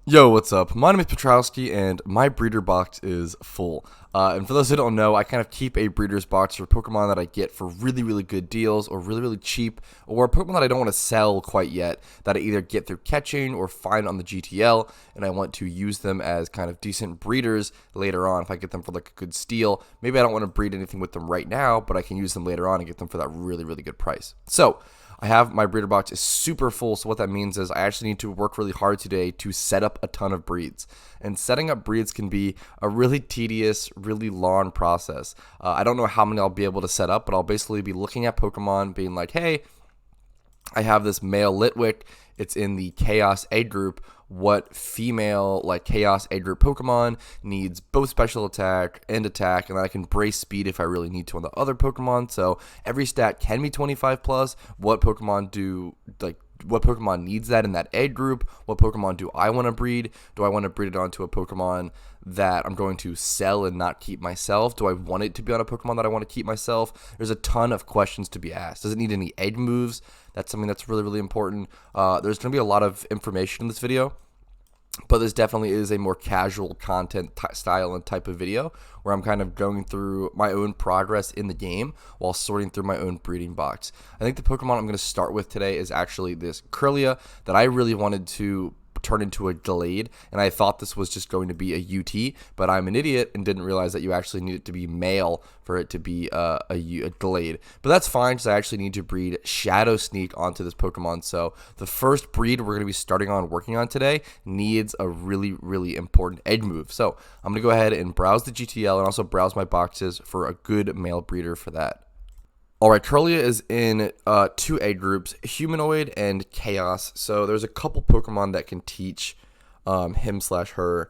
Yo, what's up? My name is Petrowski, and my breeder box is full. And for those who don't know, I kind of keep a breeder's box for Pokemon that I get for really, really good deals, or really, really cheap, or Pokemon that I don't want to sell quite yet, that I either get through catching or find on the GTL, and I want to use them as kind of decent breeders later on if I get them for like a good steal. Maybe I don't want to breed anything with them right now, but I can use them later on and get them for that really, really good price. So, I have my breeder box is super full, so what that means is I actually need to work really hard today to set up a ton of breeds. And setting up breeds can be a really tedious, really long process. I don't know how many I'll be able to set up, but I'll basically be looking at Pokemon, being like, hey, I have this male Litwick. It's in the Chaos A group. What female like Chaos A group Pokemon needs both special attack and attack, and then I can brace speed if I really need to on the other Pokemon. So every stat can be 25 plus. What Pokemon needs that in that A group? What Pokemon do I want to breed? Do I want to breed it onto a Pokemon that I'm going to sell and not keep myself? Do I want it to be on a Pokemon that I want to keep myself? There's a ton of questions to be asked. Does it need any egg moves? That's something that's really, really important. There's going to be a lot of information in this video, but this definitely is a more casual content style and type of video where I'm kind of going through my own progress in the game while sorting through my own breeding box. I think the Pokemon I'm going to start with today is actually this Curlia that I really wanted to turn into a Glade, and I thought this was just going to be a UT, but I'm an idiot and didn't realize that you actually need it to be male for it to be a Glade. But that's fine, because I actually need to breed Shadow Sneak onto this Pokemon. So the first breed we're going to be starting on working on today needs a really, really important egg move. So I'm going to go ahead and browse the GTL and also browse my boxes for a good male breeder for that. Alright, Curlia is in two egg groups, Humanoid and Chaos. So there's a couple Pokemon that can teach him/her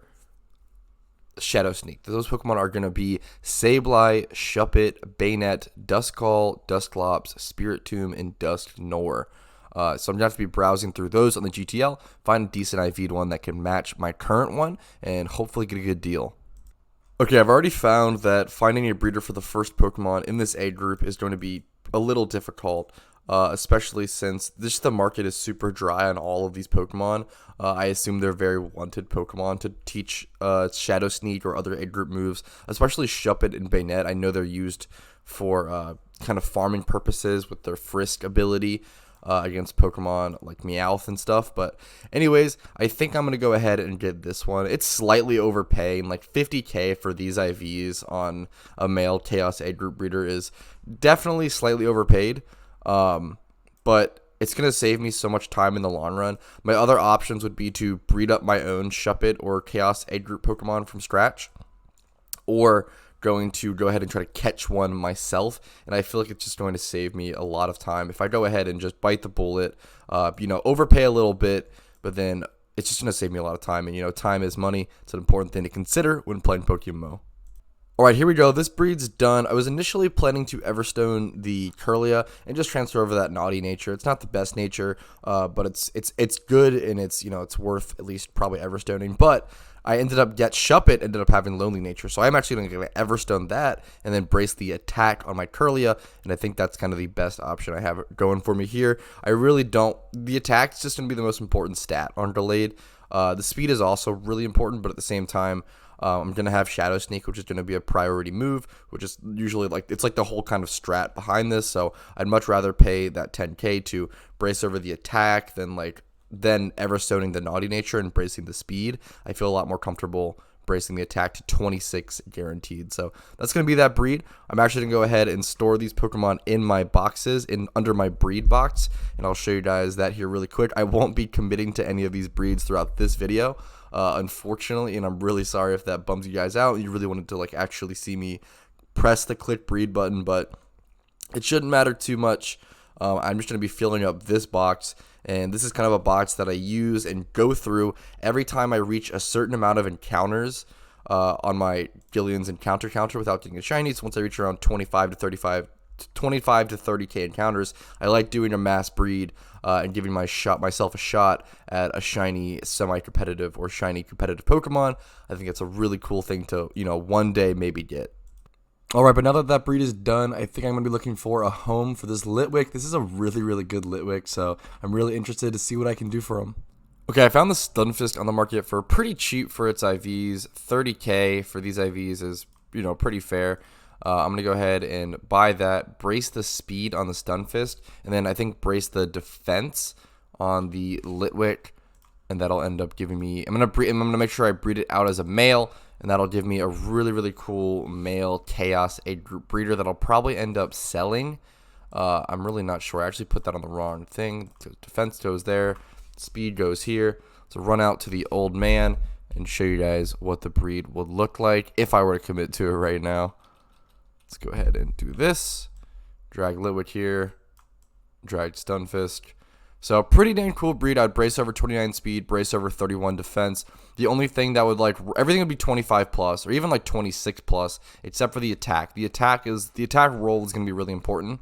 Shadow Sneak. Those Pokemon are going to be Sableye, Shuppet, Bayonet, Duskull, Dusclops, Spiritomb, and Dusknoir. So I'm going to have to be browsing through those on the GTL, find a decent IV'd one that can match my current one, and hopefully get a good deal. Okay, I've already found that finding a breeder for the first Pokemon in this A group is going to be a little difficult, especially since the market is super dry on all of these Pokemon. I assume they're very wanted Pokemon to teach Shadow Sneak or other A group moves, especially Shuppet and Bayonet. I know they're used for kind of farming purposes with their Frisk ability. Against Pokemon like Meowth and stuff. But anyways, I think I'm going to go ahead and get this one. It's slightly overpaying, like 50k for these IVs on a male Chaos A group breeder is definitely slightly overpaid. But it's going to save me so much time in the long run. My other options would be to breed up my own Shuppet or Chaos A group Pokemon from scratch, or going to go ahead and try to catch one myself, and I feel like it's just going to save me a lot of time if I go ahead and just bite the bullet, overpay a little bit, but then it's just going to save me a lot of time, and time is money. It's an important thing to consider when playing PokeMMO. Alright, here we go. This breed's done. I was initially planning to Everstone the Curlia and just transfer over that naughty nature. It's not the best nature, but it's good, and it's worth at least probably Everstoning. But I Shuppet ended up having lonely nature, so I'm actually going to Everstone that and then brace the attack on my Curlia, and I think that's kind of the best option I have going for me here. I really don't. The attack is just going to be the most important stat on Delayed. The speed is also really important, but at the same time, I'm going to have Shadow Sneak, which is going to be a priority move, which is usually it's like the whole kind of strat behind this. So I'd much rather pay that 10k to brace over the attack than Everstoning the naughty nature and bracing the speed. I feel a lot more comfortable bracing the attack to 26 guaranteed. So that's going to be that breed. I'm actually going to go ahead and store these Pokemon in my boxes under my breed box, and I'll show you guys that here really quick. I won't be committing to any of these breeds throughout this video, unfortunately, and I'm really sorry if that bums you guys out. You really wanted to actually see me press the click breed button, but it shouldn't matter too much. I'm just going to be filling up this box, and this is kind of a box that I use and go through every time I reach a certain amount of encounters on my Gillian's encounter counter without getting a shiny. So once I reach around 25 to 30k encounters, I like doing a mass breed and giving myself a shot at a shiny semi-competitive or shiny competitive Pokemon. I think it's a really cool thing to one day maybe get. Alright, but now that that breed is done, I think I'm going to be looking for a home for this Litwick. This is a really, really good Litwick, so I'm really interested to see what I can do for him. Okay, I found the Stunfisk on the market for pretty cheap for its IVs. 30k for these IVs is, pretty fair. I'm going to go ahead and buy that, brace the speed on the Stunfisk, and then I think brace the defense on the Litwick, and that'll end up giving me, I'm gonna make sure I breed it out as a male, and that'll give me a really, really cool male Chaos age group breeder that I'll probably end up selling. I'm really not sure. I actually put that on the wrong thing. Defense goes there. Speed goes here. So run out to the old man and show you guys what the breed would look like if I were to commit to it right now. Let's go ahead and do this. Drag Litwick here. Drag Stunfisk. So pretty dang cool breed. I'd brace over 29 speed, brace over 31 defense. The only thing that would everything would be 25 plus or even like 26 plus, except for the attack. The attack roll is going to be really important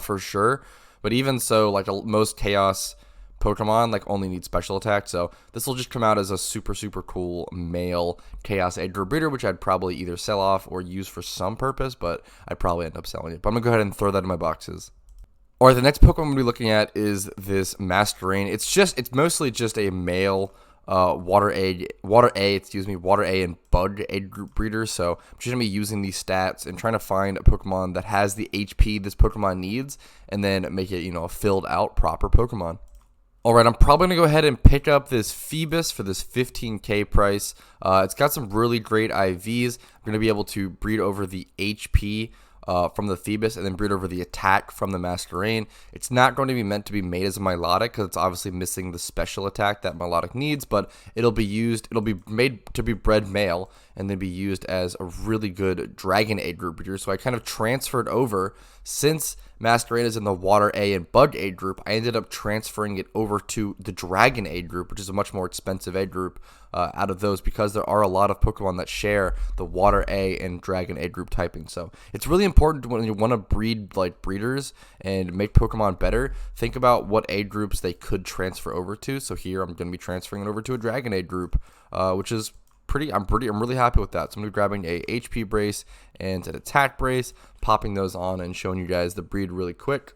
for sure. But even so, most Chaos Pokemon only need special attack, so this will just come out as a super, super cool male Chaos age group breeder, which I'd probably either sell off or use for some purpose, but I'd probably end up selling it. But I'm gonna go ahead and throw that in my boxes. Alright, the next Pokemon I'm gonna be looking at is this Masquerain. It's mostly just a male water A and bug age group breeder. So I'm just gonna be using these stats and trying to find a Pokemon that has the HP this Pokemon needs, and then make it a filled out proper Pokemon. Alright, I'm probably going to go ahead and pick up this Phoebus for this 15k price. It's got some really great IVs. I'm going to be able to breed over the HP from the Phoebus and then breed over the attack from the Masquerain. It's not going to be meant to be made as a Milotic because it's obviously missing the special attack that Milotic needs, but it'll be made to be bred male and then be used as a really good Dragon age group breeder. So I kind of transferred over, since Masquerain is in the Water A and Bug age group, I ended up transferring it over to the Dragon age group, which is a much more expensive age group out of those, because there are a lot of Pokemon that share the Water A and Dragon age group typing. So it's really important when you want to breed breeders and make Pokemon better, think about what age groups they could transfer over to. So here I'm going to be transferring it over to a Dragon age group, which is I'm really happy with that. So I'm going to be grabbing a HP brace and an attack brace, popping those on and showing you guys the breed really quick.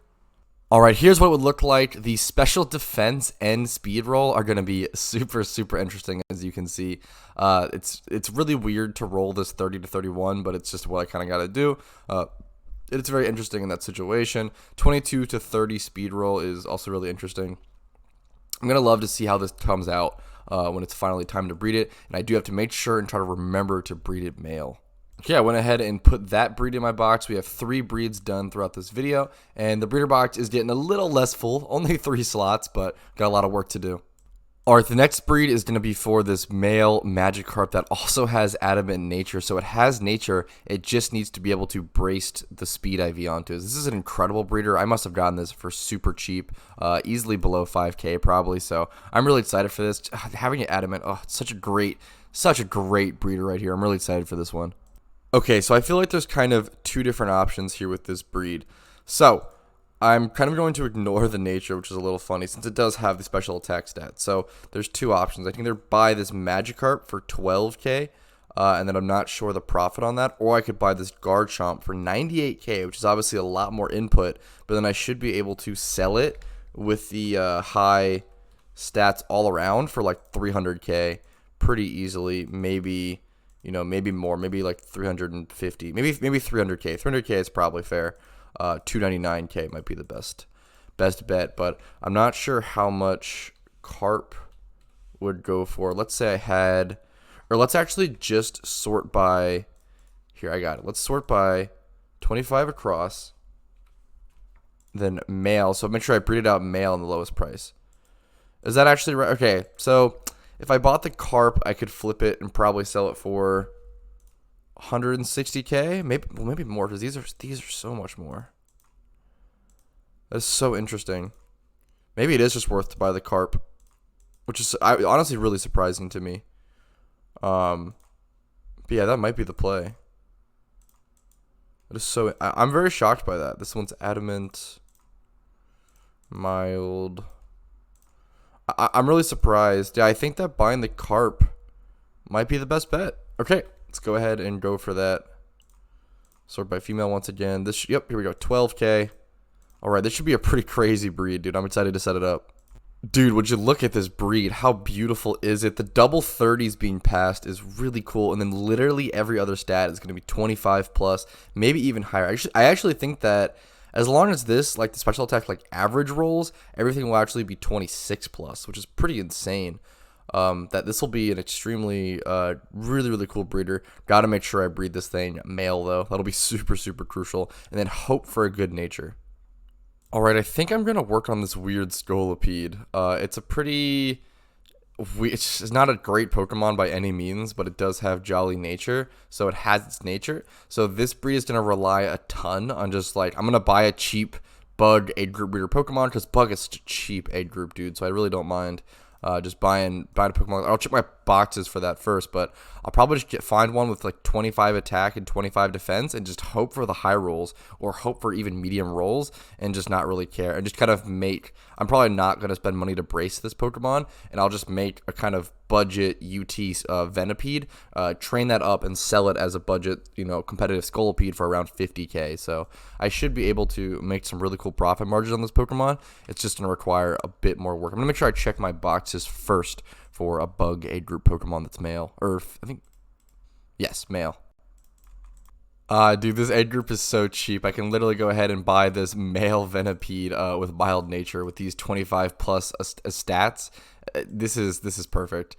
Alright, here's what it would look like. The special defense and speed roll are going to be super, super interesting, as you can see. It's really weird to roll this 30 to 31, but it's just what I kind of got to do. It's very interesting in that situation. 22 to 30 speed roll is also really interesting. I'm going to love to see how this comes out when it's finally time to breed it. And I do have to make sure and try to remember to breed it male. Okay, I went ahead and put that breed in my box. We have 3 breeds done throughout this video. And the breeder box is getting a little less full. Only 3 slots, but got a lot of work to do. Alright, the next breed is going to be for this male Magikarp that also has adamant nature. So it has nature, it just needs to be able to brace the speed IV onto it. This is an incredible breeder. I must have gotten this for super cheap, easily below 5k probably. So I'm really excited for this. Having it adamant, it's such a great breeder right here. I'm really excited for this one. Okay, so I feel like there's kind of 2 different options here with this breed. So I'm kind of going to ignore the nature, which is a little funny since it does have the special attack stats. So there's 2 options. I can either buy this Magikarp for 12k, and then I'm not sure the profit on that, or I could buy this Garchomp for 98k, which is obviously a lot more input, but then I should be able to sell it with the high stats all around for 300k pretty easily. Maybe, maybe more, maybe 350, maybe 300k. 300k is probably fair. 299k might be the best bet, but I'm not sure how much Carp would go for. Let's say I had, or let's actually just sort by, here I got it. Let's sort by 25 across, then male. So make sure I breed it out male in the lowest price. Is that actually right? Okay, so if I bought the Carp, I could flip it and probably sell it for 160k, maybe more, because these are so much more. That's so interesting. Maybe it is just worth to buy the Carp, which is honestly really surprising to me. But yeah, that might be the play. It is so I'm very shocked by that. This one's adamant, mild. I'm really surprised. Yeah, I think that buying the Carp might be the best bet. Okay. Let's go ahead and go for that. Sort by female once again. Yep, here we go. 12k. Alright, this should be a pretty crazy breed, dude. I'm excited to set it up. Dude, would you look at this breed? How beautiful is it? The double 30s being passed is really cool, and then literally every other stat is going to be 25 plus, maybe even higher. I actually think that as long as this, like the special attack, like average rolls, everything will actually be 26 plus, which is pretty insane. That this will be an extremely, really, really cool breeder. Got to make sure I breed this thing male, though. That'll be super, super crucial. And then hope for a good nature. Alright, I think I'm going to work on this weird Scolopede. It's a pretty... It's not a great Pokemon by any means, but it does have jolly nature, so it has its nature. So this breed is going to rely a ton on just, like, I'm going to buy a cheap Bug age group breeder Pokemon, because Bug is such a cheap age group, dude, so I really don't mind just buying a Pokemon. I'll check my boxes for that first, but I'll probably just find one with like 25 attack and 25 defense and just hope for the high rolls or hope for even medium rolls and just not really care and just kind of make. I'm probably not going to spend money to brace this Pokemon, and I'll just make a kind of budget UT Venipede, train that up and sell it as a budget, competitive Scolopede for around 50k. So I should be able to make some really cool profit margins on this Pokemon. It's just going to require a bit more work. I'm going to make sure I check my boxes first for a Bug age group Pokemon that's male, or I think, yes, male. Dude, this age group is so cheap. I can literally go ahead and buy this male Venipede with mild nature with these 25 plus stats. This is perfect.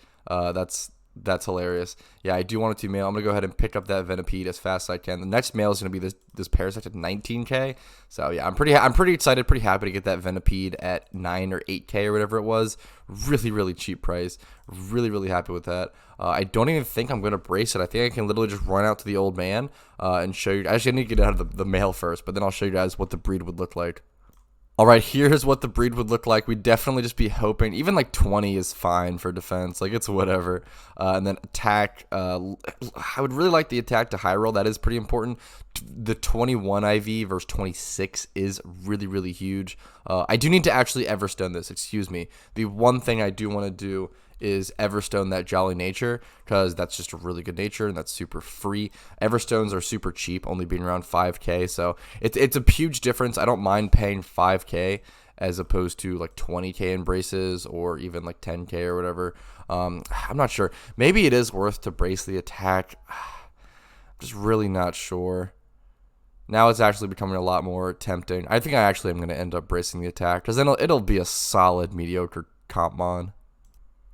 That's hilarious. Yeah, I do want it to be male. I'm gonna go ahead and pick up that Venipede as fast as I can. The next male is gonna be this Parasect at 19k. So yeah, I'm pretty excited, pretty happy to get that Venipede at 9 or 8k or whatever it was. Really cheap price. Really happy with that. I don't even think I'm gonna brace it. I think I can literally just run out to the old man and show you. Actually, I need to get out of the male first, but then I'll show you guys what the breed would look like. Alright, here's what the breed would look like. We'd definitely just be hoping, even like 20 is fine for defense, like it's whatever. And then attack, I would really like the attack to high roll, that is pretty important. The 21 IV versus 26 is really huge. I do need to actually Everstone this, excuse me. The one thing I do want to do is Everstone that jolly nature, because that's just a really good nature and that's super free. Everstones are super cheap, only being around 5k, so it's a huge difference. I don't mind paying 5k as opposed to like 20k in braces or even like 10k or whatever. I'm not sure. Maybe it is worth to brace the attack. I'm just really not sure. Now it's actually becoming a lot more tempting. I think I actually am going to end up bracing the attack, because then it'll be a solid mediocre comp mon.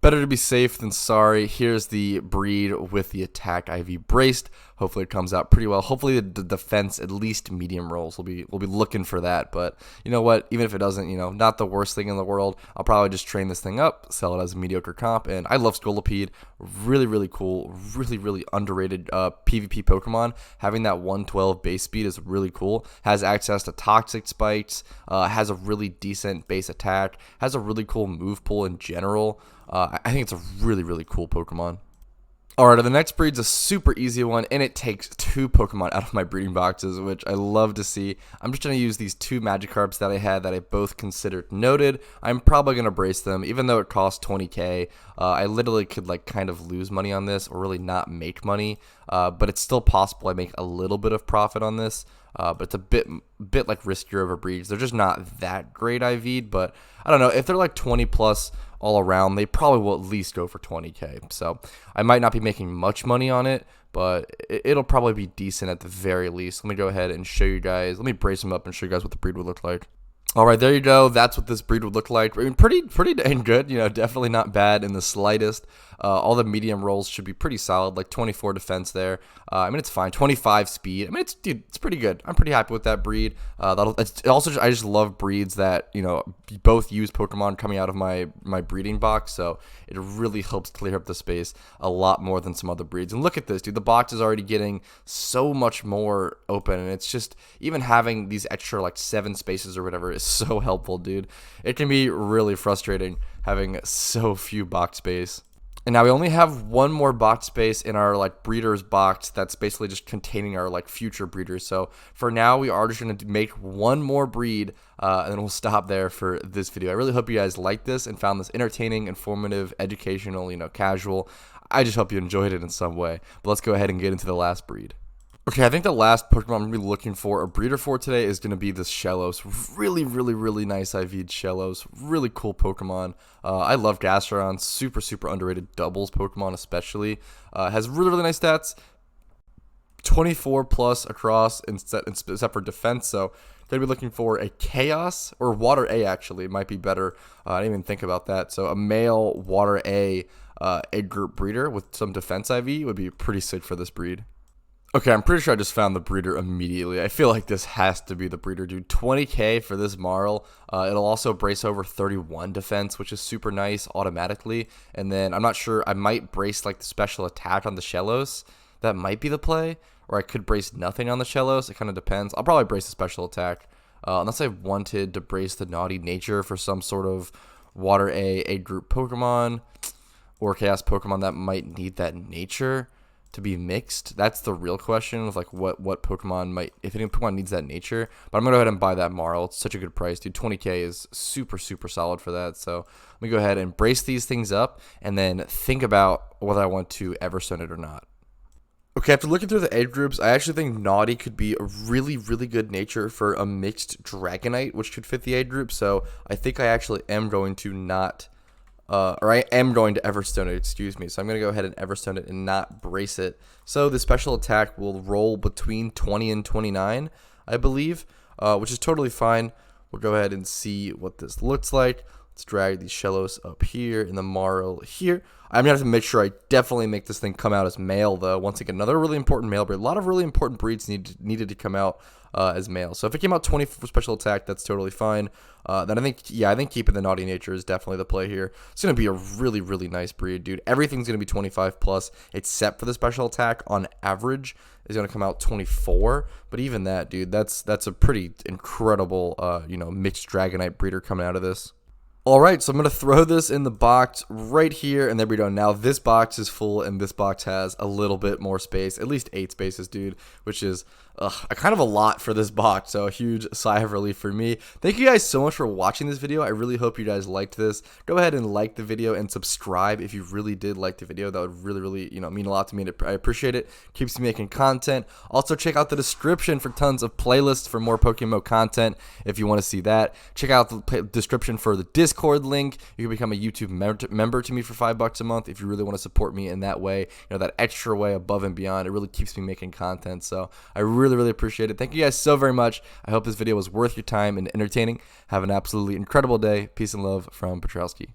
Better to be safe than sorry. Here's the breed with the attack IV braced. Hopefully it comes out pretty well. Hopefully the defense, at least medium rolls, we'll be looking for that. But you know what? Even if it doesn't, not the worst thing in the world. I'll probably just train this thing up, sell it as a mediocre comp. And I love Scolopede. Really cool. Really underrated PvP Pokemon. Having that 112 base speed is really cool. Has access to toxic spikes. Has a really decent base attack. Has a really cool move pool in general. I think it's a really cool Pokemon. Alright, the next breed's a super easy one, and it takes 2 Pokemon out of my breeding boxes, which I love to see. I'm just going to use these 2 Magikarps that I had that I both considered noted. I'm probably going to brace them, even though it costs 20k. I literally could kind of lose money on this or really not make money, but it's still possible I make a little bit of profit on this. But it's a bit like riskier over breeds. They're just not that great IV'd, but I don't know. If they're like 20 plus all around, they probably will at least go for 20k. So I might not be making much money on it, but it'll probably be decent at the very least. Let me go ahead and show you guys. Let me brace them up and show you guys what the breed would look like. Alright, there you go. That's what this breed would look like. I mean, pretty dang good. Definitely not bad in the slightest. All the medium rolls should be pretty solid, like 24 defense there. I mean, it's fine. 25 speed. I mean, it's pretty good. I'm pretty happy with that breed. I just love breeds that, both use Pokemon coming out of my breeding box, so it really helps clear up the space a lot more than some other breeds. And look at this, dude. The box is already getting so much more open, and it's just, even having these extra, 7 spaces or whatever is so helpful, dude. It can be really frustrating having so few box space. And now we only have one more box space in our breeders box that's basically just containing our future breeders. So for now, we are just going to make one more breed, and then we'll stop there for this video. I really hope you guys liked this and found this entertaining, informative, educational, casual. I just hope you enjoyed it in some way. But let's go ahead and get into the last breed. Okay, I think the last Pokemon I'm going to be looking for a breeder for today is going to be this Shellos. Really nice IV'd Shellos. Really cool Pokemon. I love Gastrodon. Super underrated doubles Pokemon especially. Has really nice stats. 24 plus across except for defense, so going to be looking for a Chaos or Water A actually. It might be better. I didn't even think about that. So a male Water A egg group breeder with some defense IV would be pretty sick for this breed. Okay, I'm pretty sure I just found the breeder immediately. I feel like this has to be the breeder, dude. 20k for this Marl. It'll also brace over 31 defense, which is super nice automatically. And then I'm not sure, I might brace like the special attack on the Shellos. That might be the play. Or I could brace nothing on the Shellos. It kind of depends. I'll probably brace the special attack. Unless I wanted to brace the Naughty Nature for some sort of Water A group Pokemon. Or Chaos Pokemon that might need that nature to be mixed. That's the real question of like what Pokemon might, if any Pokemon needs that nature. But I'm gonna go ahead and buy that Marl. It's such a good price, dude. 20k is super solid for that. So let me go ahead and brace these things up and then think about whether I want to Everstone it or not. Okay, after looking through the age groups, I actually think Naughty could be a really good nature for a mixed Dragonite, which could fit the age group. So I think I actually am going to not or I am going to Everstone it, excuse me. So I'm going to go ahead and Everstone it and not brace it. So the special attack will roll between 20 and 29, I believe, which is totally fine. We'll go ahead and see what this looks like. Let's drag these Shellos up here and the Marl here. I'm going to have to make sure I definitely make this thing come out as male, though. Once again, another really important male breed. A lot of really important breeds needed to come out as male. So if it came out 20 for special attack, that's totally fine. Then I think keeping the Naughty Nature is definitely the play here. It's going to be a really nice breed, dude. Everything's going to be 25 plus, except for the special attack on average is going to come out 24. But even that, dude, that's a pretty incredible, mixed Dragonite breeder coming out of this. Alright, so I'm going to throw this in the box right here, and there we go. Now this box is full, and this box has a little bit more space, at least 8 spaces, dude, which is a kind of a lot for this box, so a huge sigh of relief for me. Thank you guys so much for watching this video. I really hope you guys liked this. Go ahead and like the video and subscribe if you really did like the video. That would really mean a lot to me, and I appreciate it. Keeps me making content. Also, check out the description for tons of playlists for more PokeMMO content if you want to see that. Check out the description for the Discord link. You can become a YouTube member to me for $5 a month if you really want to support me in that way, that extra way above and beyond. It really keeps me making content, so I really appreciate it. Thank you guys so very much. I hope this video was worth your time and entertaining. Have an absolutely incredible day. Peace and love from Petrowski.